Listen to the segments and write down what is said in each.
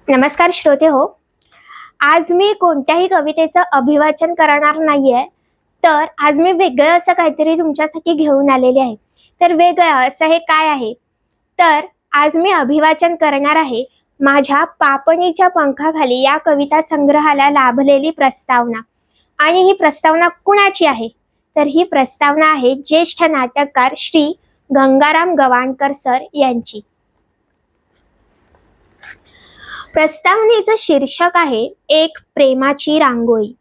नमस्कार श्रोते हो. आज मी कोणत्याही कवितेचं अभिवाचन करणार नाहीये. तर आज मी वेगळं असं काहीतरी तुमच्यासाठी घेऊन आलेले आहे. तर वेगळं असं हे काय आहे? तर आज मी अभिवाचन करणार आहे माझ्या पापणीच्या पंखाखाली या कविता संग्रहाला लाभलेली प्रस्तावना. आणि ही प्रस्तावना कुणाची आहे? तर ही प्रस्तावना आहे ज्येष्ठ नाटककार श्री गंगाराम गवाणकर सर यांची. प्रस्तावनेचं शीर्षक आहे एक प्रेमाची रांगोळी.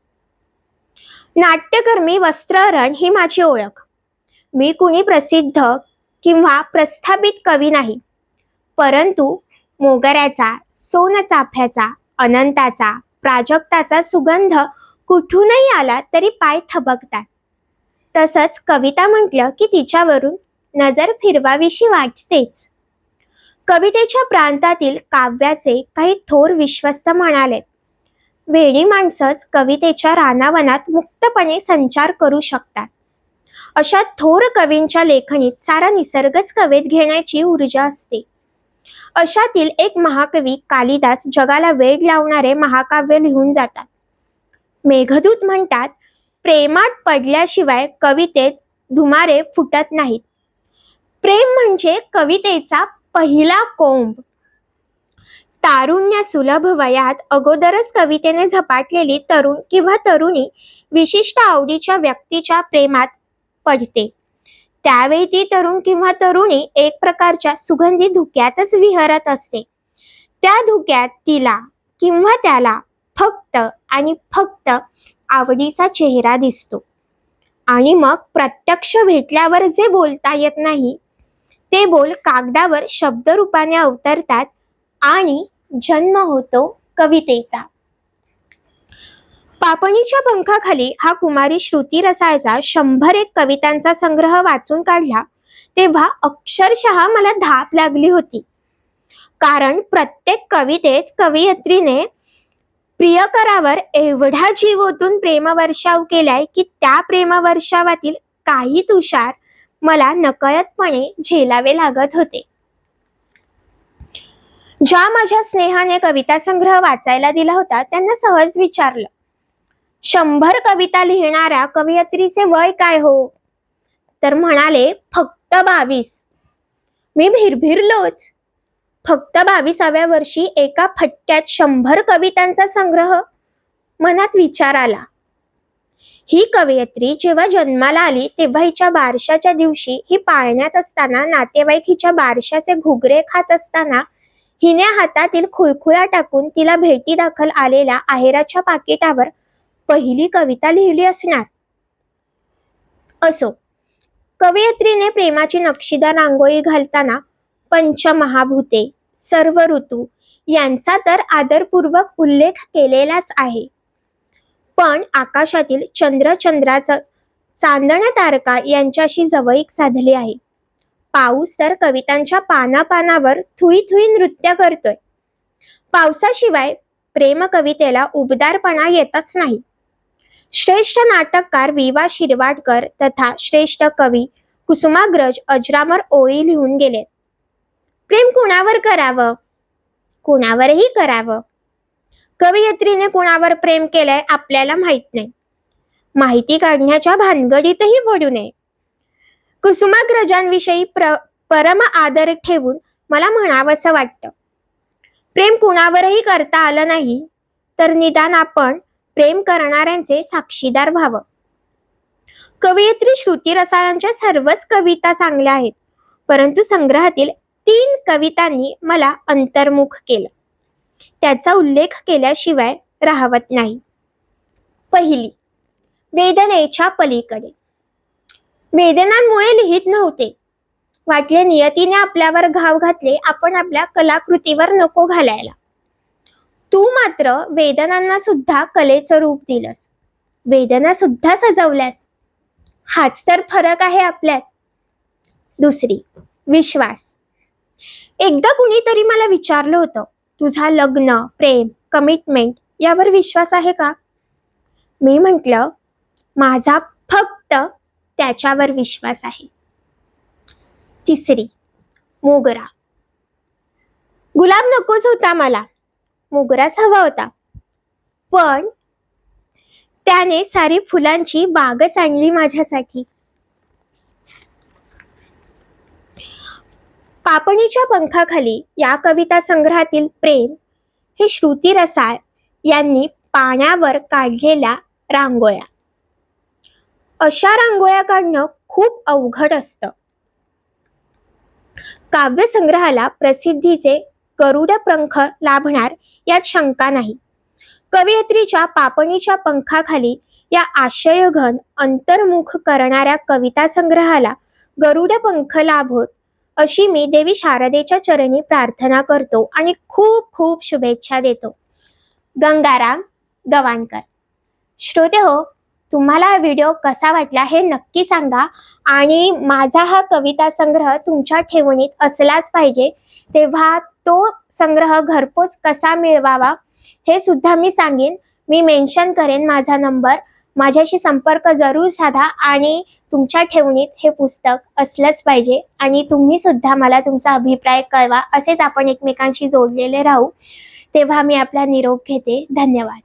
नाट्यकर्मी वस्त्रहरण ही माझी ओळख. मी कुणी प्रसिद्ध किंवा प्रस्थापित कवी नाही, परंतु मोगऱ्याचा, सोनचाफ्याचा, अनंताचा, प्राजक्ताचा सुगंध कुठूनही आला तरी पाय थबकतात. तसंच कविता म्हटलं की तिच्यावरून नजर फिरवावीशी वाटतेच. कवितेच्या प्रांतातील काव्याचे काही थोर विश्वस्त म्हणाले, वेडी माणसंच कवितेच्या रानावनात मुक्तपणे संचार करू शकतात. अशा थोर कवींच्या लेखणीत सारा निसर्गच कवेत घेण्याची ऊर्जा असते. अशातील एक महाकवी कालिदास जगाला वेड लावणारे महाकाव्य लिहून जातात. मेघदूत म्हणतात, प्रेमात पडल्याशिवाय कवितेत धुमारे फुटत नाहीत. प्रेम म्हणजे कवितेचा पहिला कोंब. तारुण्य सुलभ वयात अगोदरच कवितेने झपाटलेली तरुण किंवा तरुणी विशिष्ट आवडीच्या व्यक्तीच्या प्रेमात पडते. त्यावेळी ती तरुण किंवा तरुणी एक प्रकारच्या सुगंधी धुक्यातच विहरत असते. त्या धुक्यात तिला किंवा त्याला फक्त आणि फक्त आवडीचा चेहरा दिसतो. आणि मग प्रत्यक्ष भेटल्यावर जे बोलता येत नाही ते बोल कागदावर शब्दरूपाने अवतरतात आणि जन्म होतो कवितेचा. पापणीच्या पंखाखाली हा कुमारी श्रुती रसाळचा 101 कवितांचा संग्रह वाचून काढला तेव्हा अक्षरशः मला धाप लागली होती. कारण प्रत्येक कवितेत कवयित्रीने प्रियकरावर एवढा जीव ओतून प्रेमवर्षाव केलाय की त्या प्रेमवर्षावातील काही तुषार मला नकळतपणे झेलावे लागत होते. ज्या माझ्या स्नेहाने कविता संग्रह वाचायला दिला होता त्यांना सहज विचारलं, 100 कविता लिहिणाऱ्या कवयित्रीचे वय काय हो? तर म्हणाले, फक्त 22. मी भिरभिरलोच. फक्त 22व्या वर्षी एका फटक्यात 100 कवितांचा संग्रह? मनात विचार आला. ही कवयित्री जेव्हा जन्माला आली तेव्हा हिच्या बारशाच्या दिवशी ही पाळण्यात असताना नातेवाईक हिच्या बारशाचे घुगरे खात असताना हिने हातातील खुळखुळा टाकून तिला भेटी दाखल आलेल्या आहेराच्या पाकिटावर पहिली कविता लिहिली असणार. असो, कवयित्रीने प्रेमाची नक्षीदार रांगोळी घालताना पंचमहाभूते, सर्व ऋतू यांचा तर आदरपूर्वक उल्लेख केलेलाच आहे. पण आकाशातील चंद्राचं चांदण्या तारका यांच्याशी जवळीक साधली आहे. पाऊस तर कवितांच्या पानापानावर थुई थुई नृत्य करतोय. पावसाशिवाय प्रेम कवितेला उबदारपणा येतच नाही. श्रेष्ठ नाटककार वि.वा. शिरवाडकर तथा श्रेष्ठ कवी कुसुमाग्रज अजरामर ओळी लिहून गेलेत. प्रेम कुणावर करावं? कुणावरही करावं. कवयित्रीने कुणावर प्रेम केलंय आपल्याला माहित नाही. माहिती काढण्याच्या भानगडीतही पडू नये. कुसुमाग्रजांविषयी परम आदर ठेवून मला म्हणावंसं वाटतं, प्रेम कुणावरही करता आलं नाही तर निदान आपण प्रेम करणाऱ्यांचे साक्षीदार व्हावं. कवयित्री श्रुती रसाळांच्या सर्वच कविता चांगल्या आहेत, परंतु संग्रहातील 3 कवितांनी मला अंतर्मुख केलं. त्याचा उल्लेख केल्याशिवाय राहवत नाही. पहिली, वेदनेच्या पलीकडे. वेदनांमुळे लिहित नव्हते. वाटले नियतीने आपल्यावर घाव घातले, आपण आपल्या कलाकृतीवर नको घालायला. तू मात्र वेदनांना सुद्धा कलेचं रूप दिलंस, वेदना सुद्धा सजवल्यास. हाच तर फरक आहे आपल्यात. दुसरी, विश्वास. एकदा कुणीतरी मला विचारलं होतं, तुझा लग्न, प्रेम, कमिटमेंट यावर विश्वास आहे का? मी म्हटलं, माझा फक्त त्याच्यावर विश्वास आहे. तिसरी, मोगरा. गुलाब नकोच होता मला, मोगराच हवा होता, पण त्याने सारी फुलांची बागच आणली माझ्यासाठी. पापणीच्या पंखाखाली या कविता संग्रहातील प्रेम हे श्रुती रसाळ यांनी पाण्यावर काढलेल्या रांगोळ्या. अशा रांगोळ्या काढणं खूप अवघड असतं. काव्यसंग्रहाला प्रसिद्धीचे गरुड पंख लाभणार यात शंका नाही. कवयित्रीच्या पापणीच्या पंखाखाली या आशयघन अंतर्मुख करणाऱ्या कविता संग्रहाला गरुड पंख लाभोत अशी मी देवी शारदेच्या चरणी प्रार्थना करतो आणि खूप खूप शुभेच्छा देतो. गंगाराम गवाणकर. श्रोते हो, तुम्हाला हा व्हिडिओ कसा वाटला हे नक्की सांगा आणि माझा हा कविता संग्रह तुमच्या ठेवणीत असलाच पाहिजे. तेव्हा तो संग्रह घरपोच कसा मिळवावा हे सुद्धा मी सांगेन. मी मेन्शन करेन माझा नंबर. माझ्याशी संपर्क जरूर साधा आणि तुमच्या ठेवणीत हे पुस्तक असलंच पाहिजे. आणि तुम्ही सुद्धा मला तुमचा अभिप्राय कळवा. असेच आपण एकमेकांशी जोडलेले राहू. तेव्हा मी आपला निरोप घेते. धन्यवाद.